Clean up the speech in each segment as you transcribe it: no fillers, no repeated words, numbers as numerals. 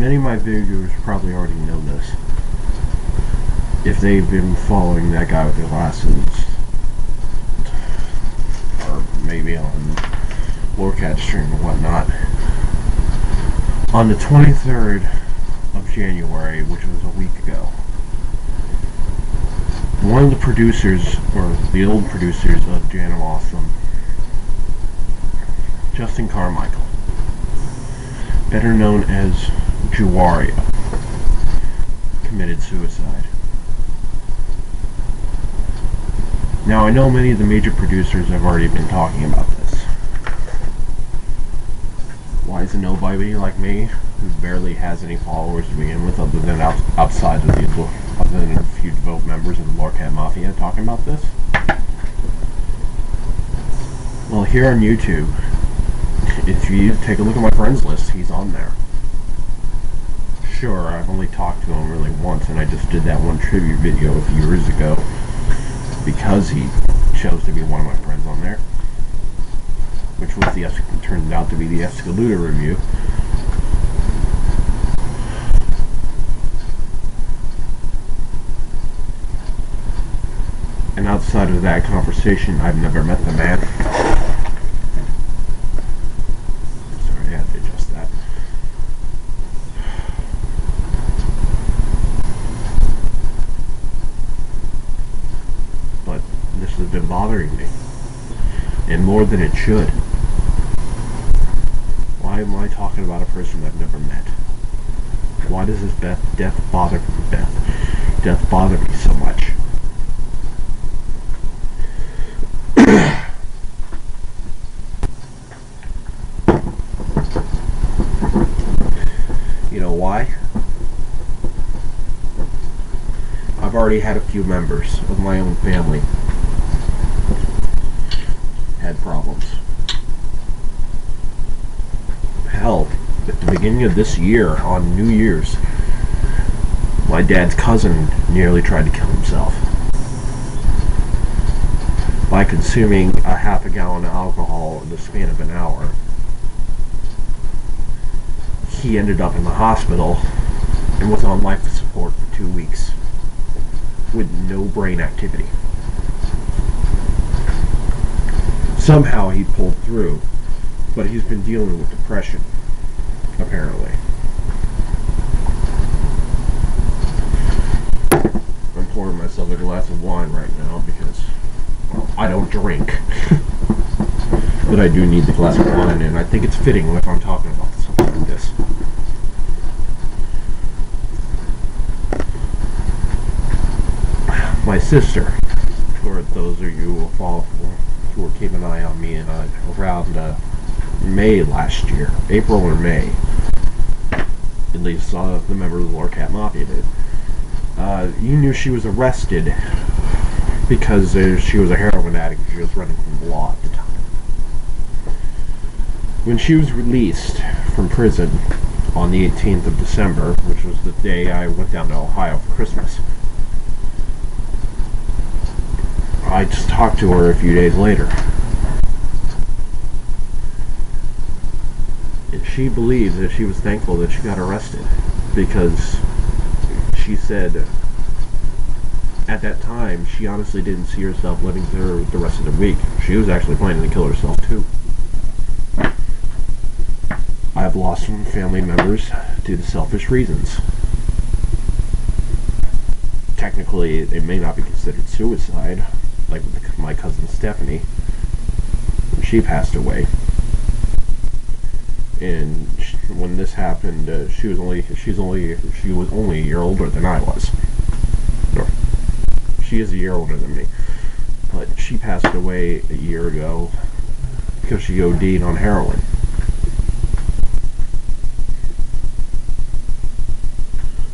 Many of my viewers probably already know this. If they've been following that guy with the glasses, or maybe on Lorecat stream or whatnot. On the 23rd of January, which was a week ago, one of the producers, or the old producers of Jam Awesome, Justin Carmical, better known as Juwario, committed suicide. Now, I know many of the major producers have already been talking about this. Why is a nobody like me, who barely has any followers to begin with, other than outside of these, other than a few devout members of the Lorecat Mafia, talking about this? Well, here on YouTube, if you take a look at my friends list, he's on there. Sure, I've only talked to him really once, and I just did that one tribute video a few years ago because he chose to be one of my friends on there, which was turned out to be the Escalada review. And outside of that conversation, I've never met the man. Sorry, I had to adjust that. But this has been bothering me, and more than it should. Why am I talking about a person I've never met? Why does this death bother me so much? You know why? I've already had a few members of my own family had problems. Hell, at the beginning of this year, on New Year's, my dad's cousin nearly tried to kill himself by consuming a half a gallon of alcohol in the span of an hour. He ended up in the hospital and was on life support for 2 weeks with no brain activity. Somehow he pulled through, but he's been dealing with depression, apparently. I'm pouring myself a glass of wine right now because, well, I don't drink. But I do need the glass of wine, and I think it's fitting if I'm talking about something like this. My sister, for those of you who were keeping an eye on me, around May last year, April or May, at least the members of the Lorecat Mafia did, you knew she was arrested because she was a heroin addict. She was running from the law at the time. When she was released from prison on the 18th of December, which was the day I went down to Ohio for Christmas, I just talked to her a few days later. And she believes that she was thankful that she got arrested, because she said at that time she honestly didn't see herself living through the rest of the week. She was actually planning to kill herself too. I've lost some family members due to selfish reasons. Technically, it may not be considered suicide, like with my cousin Stephanie. She passed away, and when this happened, she was only a year older than I was. Or, she is a year older than me, but she passed away a year ago because she OD'd on heroin.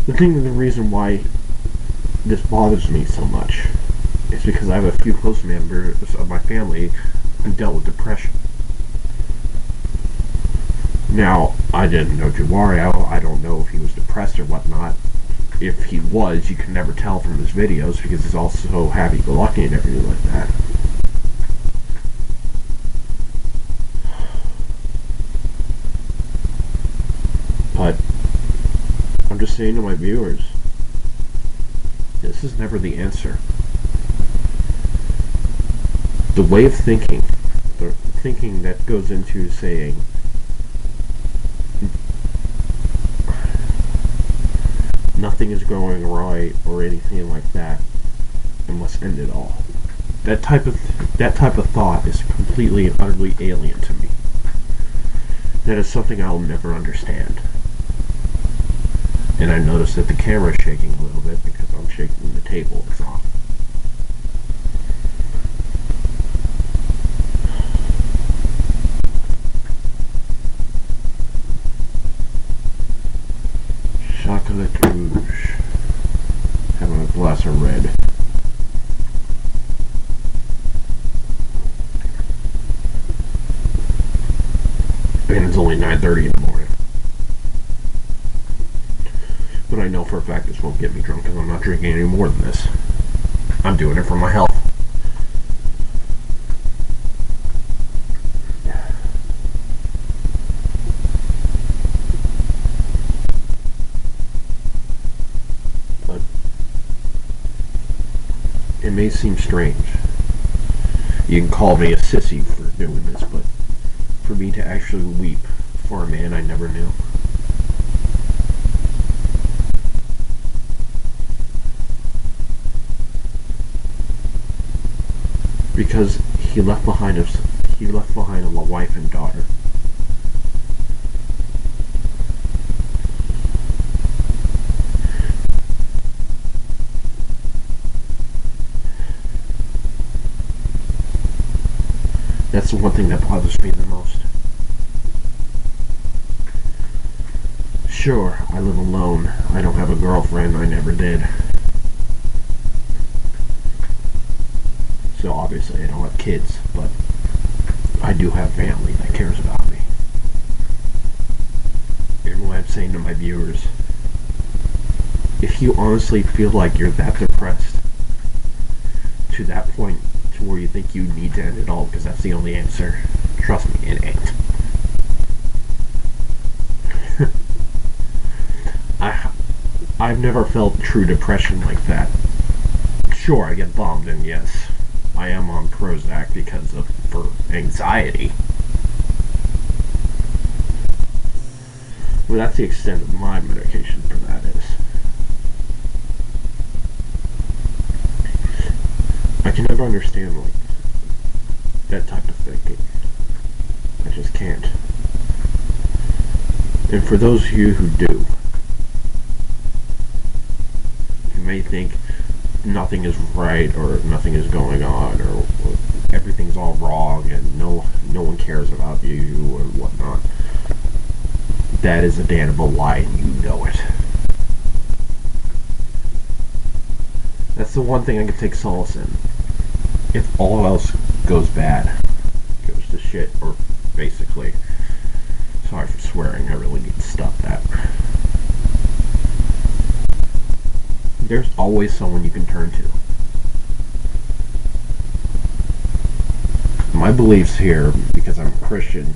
The reason why this bothers me so much is because I have a few close members of my family who dealt with depression. Now, I didn't know Juwario. I don't know if he was depressed or whatnot. If he was, you can never tell from his videos because he's also happy-go-lucky and everything like that. But I'm just saying to my viewers, this is never the answer. The way of thinking, the thinking that goes into saying, nothing is going right or anything like that, and must end it all. That type of thought is completely and utterly alien to me. That is something I'll never understand. And I notice that the camera is shaking a little bit because I'm shaking the table it's on. Chocolate rouge. Having a glass of red. And it's only 9:30 in the morning. But I know for a fact this won't get me drunk because I'm not drinking any more than this. I'm doing it for my health. But it may seem strange. You can call me a sissy for doing this, but for me to actually weep for a man I never knew. Because he left behind a wife and daughter. That's the one thing that bothers me the most. Sure, I live alone. I don't have a girlfriend. I never did. So obviously I don't have kids, but I do have family that cares about me. And what I'm saying to my viewers, if you honestly feel like you're that depressed to that point to where you think you need to end it all because that's the only answer, trust me, it ain't. I've never felt true depression like that. Sure, I get bummed, and yes, I am on Prozac for anxiety. Well, that's the extent of my medication for that is. I can never understand like that type of thinking. I just can't. And for those of you who do, you may think nothing is right or nothing is going on or everything's all wrong and no one cares about you or whatnot. That is a damnable lie and you know it. That's the one thing I can take solace in. If all else goes bad, goes to shit, or basically, sorry for swearing, I really need to stop that. There's always someone you can turn to. My beliefs here, because I'm a Christian,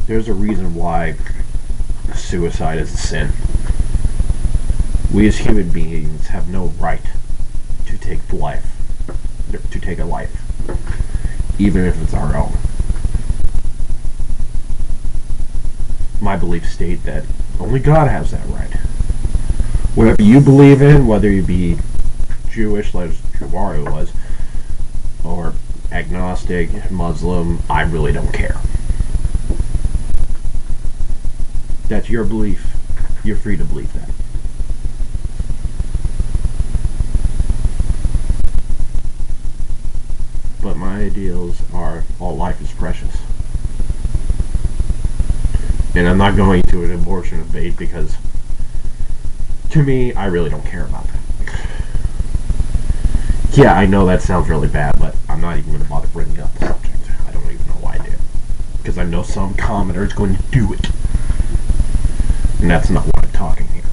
there's a reason why suicide is a sin. We as human beings have no right to take a life, even if it's our own. My beliefs state that only God has that right. Whatever you believe in, whether you be Jewish, like Jabari was, or agnostic, Muslim, I really don't care. That's your belief. You're free to believe that. But my ideals are all life is precious. And I'm not going to an abortion debate because to me, I really don't care about that. Yeah, I know that sounds really bad, but I'm not even going to bother bringing up the subject. I don't even know why I did. Because I know some commenter is going to do it. And that's not what I'm talking here.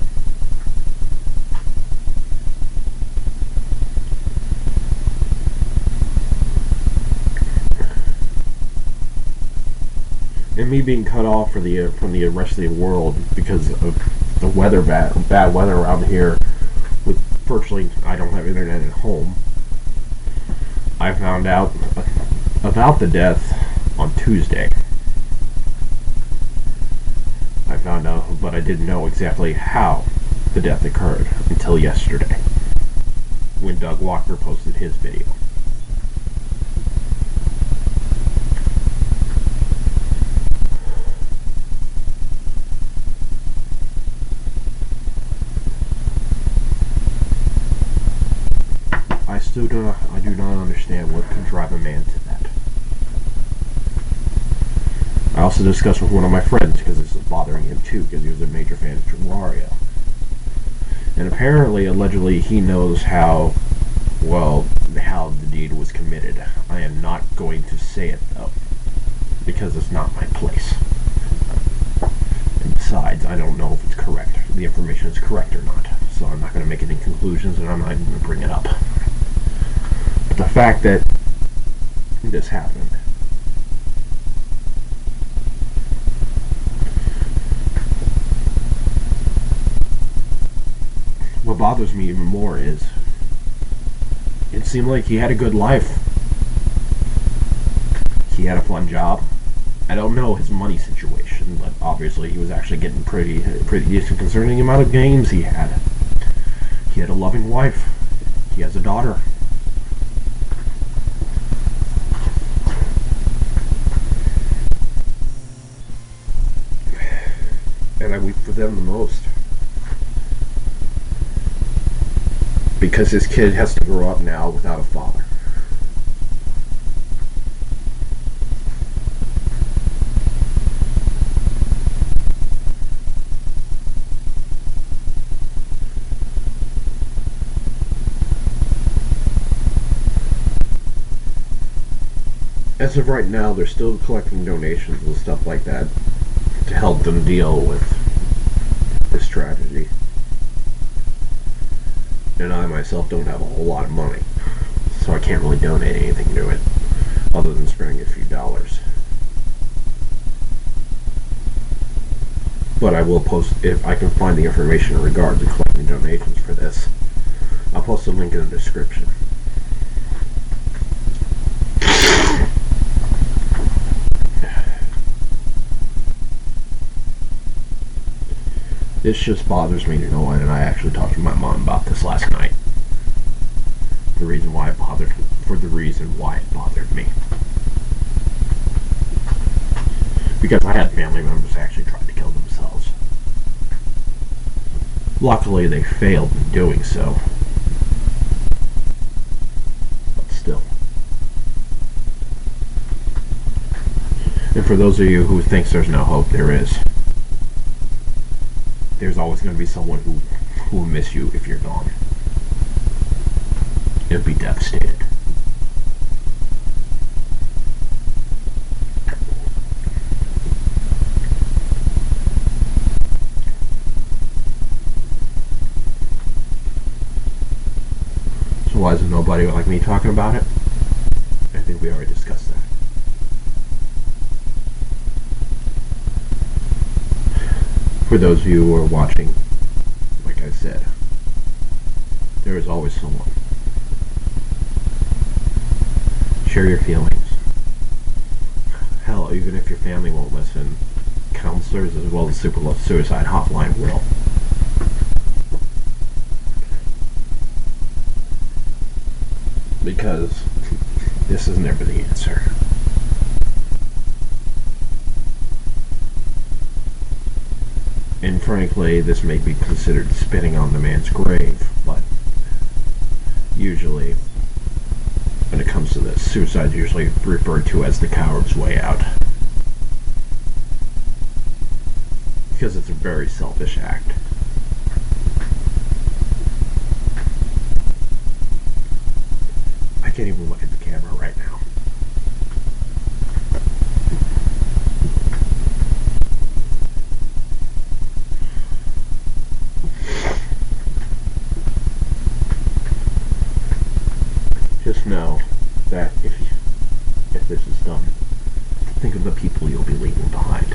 And me being cut off from the rest of the world because of the weather bad weather around here, with virtually I don't have internet at home. I found out about the death on Tuesday. I found out, but I didn't know exactly how the death occurred until yesterday, when Doug Walker posted his video. I do not understand what could drive a man to that. I also discussed with one of my friends, because this is bothering him too, because he was a major fan of Wario. And apparently, allegedly, he knows how the deed was committed. I am not going to say it, though, because it's not my place. And besides, I don't know if it's correct. The information is correct or not. So I'm not going to make any conclusions, and I'm not even going to bring it up. But the fact that this happened, what bothers me even more is it seemed like he had a good life. He had a fun job. I don't know his money situation, but obviously he was actually getting pretty decent concerning the amount of games he had. He had a loving wife. He has a daughter. And I weep for them the most. Because his kid has to grow up now without a father. As of right now, they're still collecting donations and stuff like that to help them deal with this tragedy. And I myself don't have a whole lot of money, so I can't really donate anything to it, other than spending a few dollars. But I will post, if I can find the information in regards to collecting donations for this, I'll post a link in the description. This just bothers me to no end, and I actually talked to my mom about this last night. For the reason why it bothered me. Because I had family members actually trying to kill themselves. Luckily, they failed in doing so. But still. And for those of you who thinks there's no hope, there is. There's always going to be someone who will miss you if you're gone. It'll be devastated. So why is there nobody like me talking about it? I think we already discussed that. For those of you who are watching, like I said, there is always someone. Share your feelings. Hell, even if your family won't listen, counselors as well as Super Love Suicide Hotline will. Because this is never the answer. And frankly, this may be considered spitting on the man's grave, but usually, when it comes to this, suicide is usually referred to as the coward's way out. Because it's a very selfish act. I can't even look at the camera right now. Just know that if this is done, think of the people you'll be leaving behind.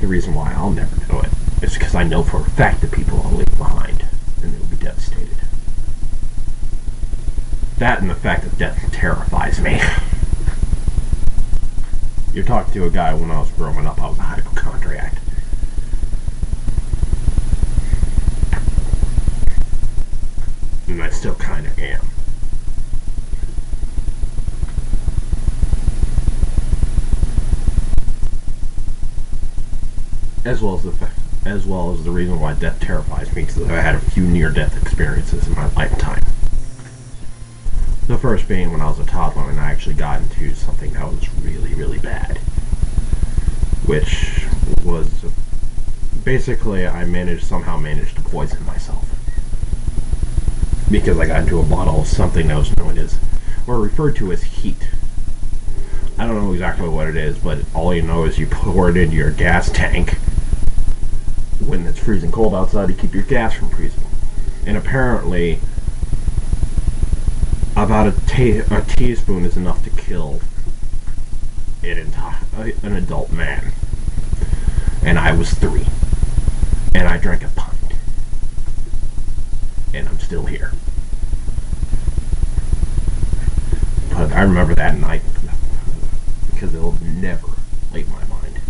the reason why I'll never know it is because I know for a fact the people I'll leave behind, and they'll be devastated. That and the fact that death terrifies me. You're talking to a guy when I was growing up, I was a hypochondriac. And I still kind of am. As well as the reason why death terrifies me, because I had a few near-death experiences in my lifetime. The first being when I was a toddler and I actually got into something that was really, really bad. Which was basically I somehow managed to poison myself. Because I got into a bottle of something that was known as, or referred to as heat. I don't know exactly what it is, but all you know is you pour it into your gas tank when it's freezing cold outside to keep your gas from freezing. And apparently, about a teaspoon is enough to kill an adult man. And I was 3. And I drank a pint. And I'm still here. But I remember that night because it'll never leave my mind.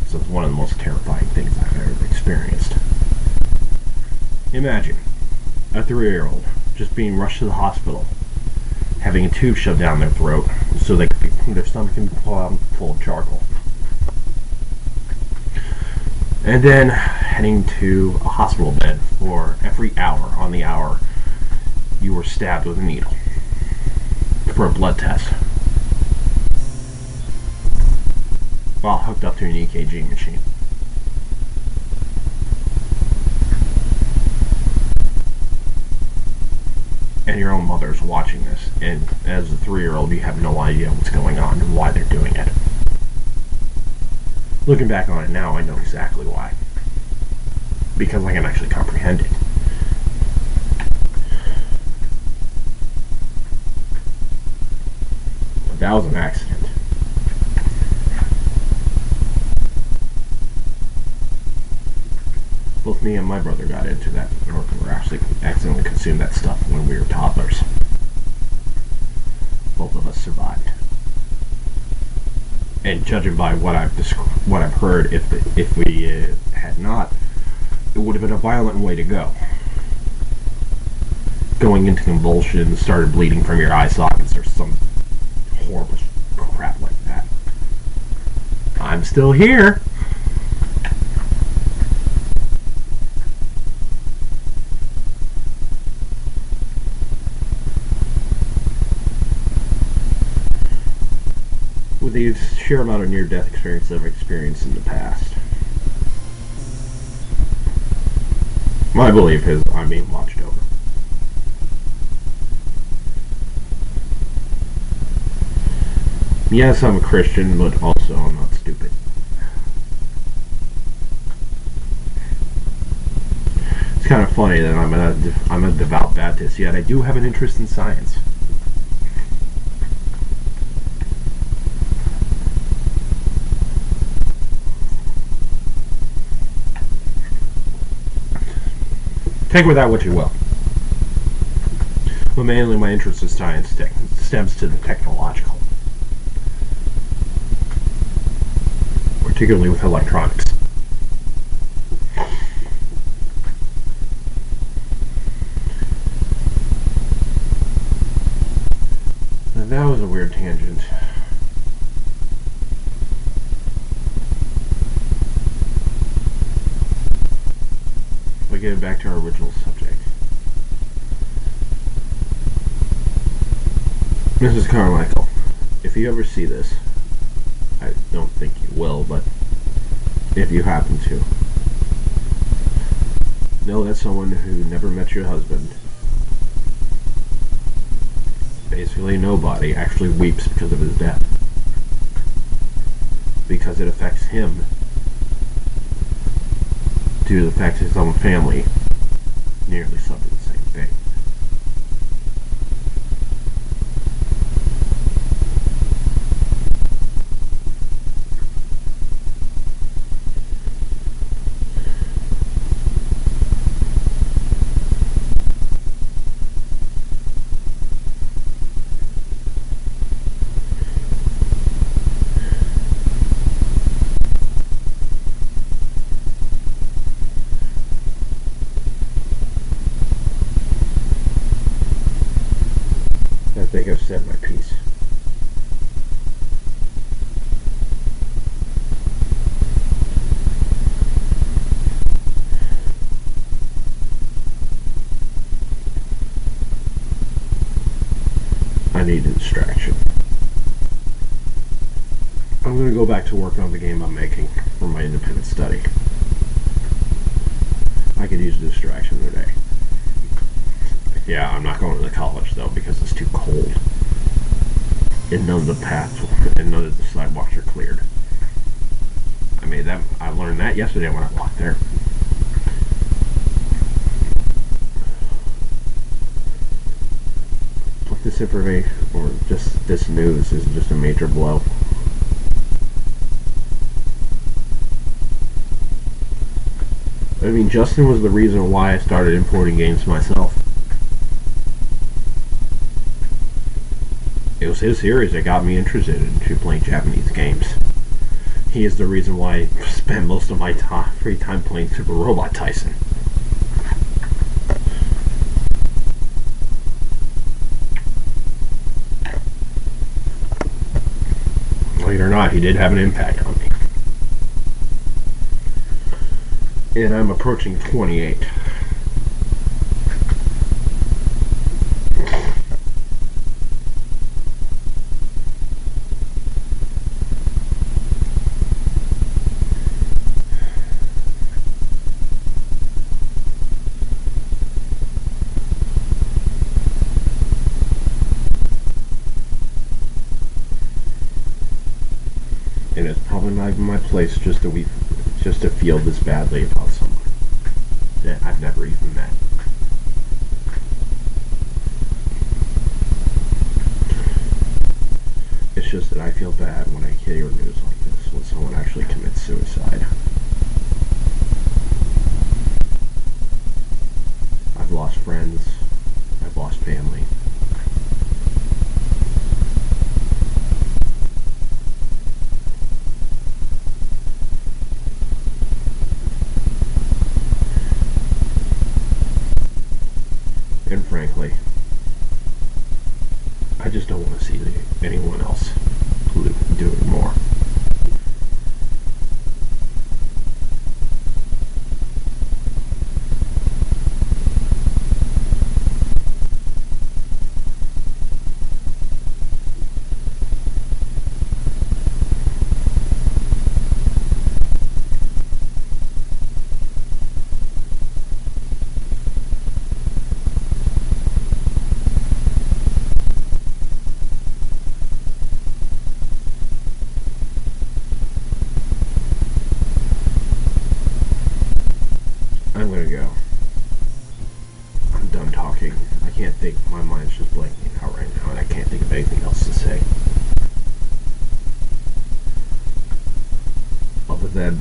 So it's one of the most terrifying things I've ever experienced. Imagine a 3-year-old just being rushed to the hospital, having a tube shoved down their throat so their stomach can be full of charcoal. And then heading to a hospital bed for every hour on the hour you were stabbed with a needle for a blood test while hooked up to an EKG machine. And your own mother's watching this, and as a 3-year-old you have no idea what's going on and why they're doing it. Looking back on it now, I know exactly why. Because I can actually comprehend it. But that was an accident. Both me and my brother got into that, or we actually accidentally consumed that stuff when we were toddlers. Both of us survived. And judging by what I've heard, if we had not, it would have been a violent way to go. Going into convulsions, started bleeding from your eye sockets, or some horrible crap like that. I'm still here. With the sheer amount of near-death experience I've experienced in the past, my belief is I'm being watched over. Yes, I'm a Christian, but also I'm not stupid. It's kind of funny that I'm a devout Baptist, yet I do have an interest in science. Take with that what you will. But mainly my interest in science stems to the technological. Particularly with electronics. And that was a weird tangent. But getting back to our original subject. Mrs. Carmical, if you ever see this, I don't think you will, but if you happen to, know that someone who never met your husband, basically nobody, actually weeps because of his death. Because it affects him due to the fact his own family nearly suffered the same thing. think I've said my piece. I need a distraction. I'm going to go back to work on the game I'm making for my independent study. I could use a distraction today. Yeah, I'm not going to the college though because it's too cold. And none of the paths and none of the sidewalks are cleared. I learned that yesterday when I walked there. This information, or just this news, is just a major blow. I mean, Justin was the reason why I started importing games myself. It was his series that got me interested into playing Japanese games. He is the reason why I spend most of my free time playing Super Robot Taisen. Believe it or not, he did have an impact on me. And I'm approaching 28. And it's probably not even my place just to feel this badly about someone that I've never even met. It's just that I feel bad when I hear news like this, when someone actually commits suicide. I've lost friends, I've lost family. And frankly, I just don't want to see anyone else do it more. I'm gonna go. I'm done talking. I can't think. My mind's just blanking out right now, and I can't think of anything else to say. Other than,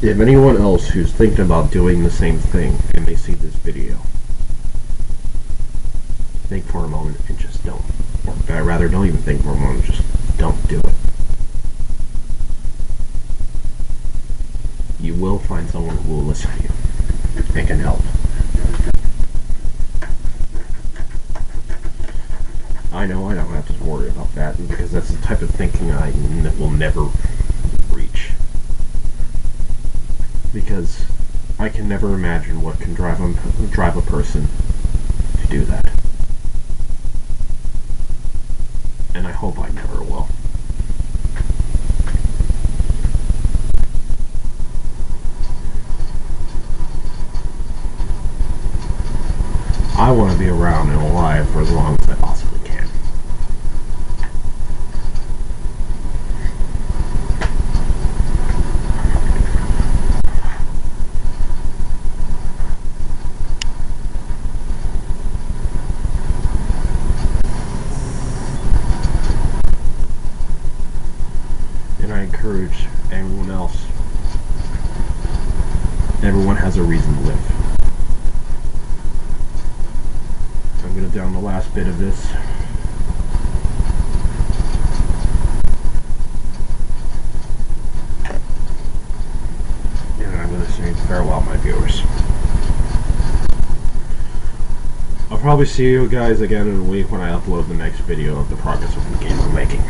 if anyone else who's thinking about doing the same thing and they see this video, think for a moment and just don't. Or rather, don't even think for a moment, just don't do it. You will find someone who will listen to you and can help. I know I don't have to worry about that because that's the type of thinking I will never reach. Because I can never imagine what can drive a person to do that. And I hope I never will. I want to be around and alive for as long as I possibly can. And I encourage everyone else. Everyone has a reason to live. I'm going to down the last bit of this. And I'm going to say farewell, my viewers. I'll probably see you guys again in a week when I upload the next video of the progress of the game we're making.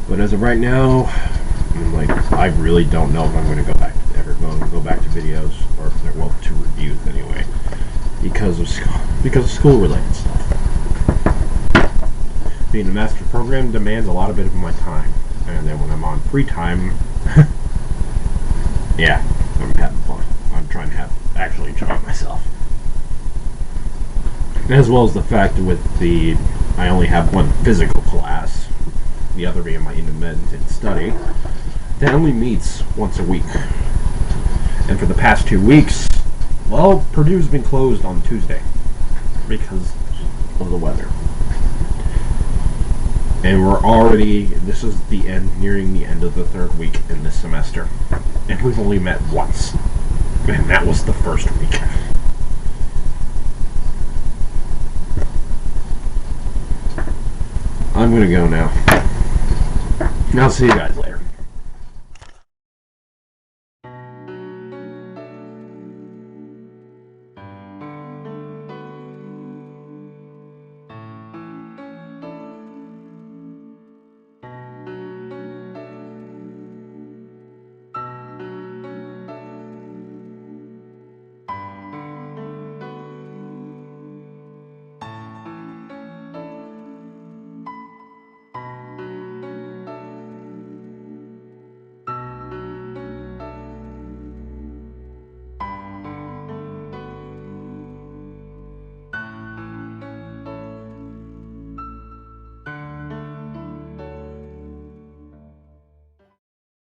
But as of right now, I really don't know if I'm going to go back to videos, or well, to reviews anyway, because of school related stuff. Being a master program demands a lot of my time, and then when I'm on free time, yeah, I'm having fun. I'm trying to actually enjoy myself, as well as the fact that I only have one physical class, the other being my independent study, that only meets once a week. And for the past 2 weeks, well, Purdue's been closed on Tuesday because of the weather. And this is nearing the end of the 3rd week in this semester. And we've only met once. And that was the first week. I'm gonna go now. I'll see you guys later.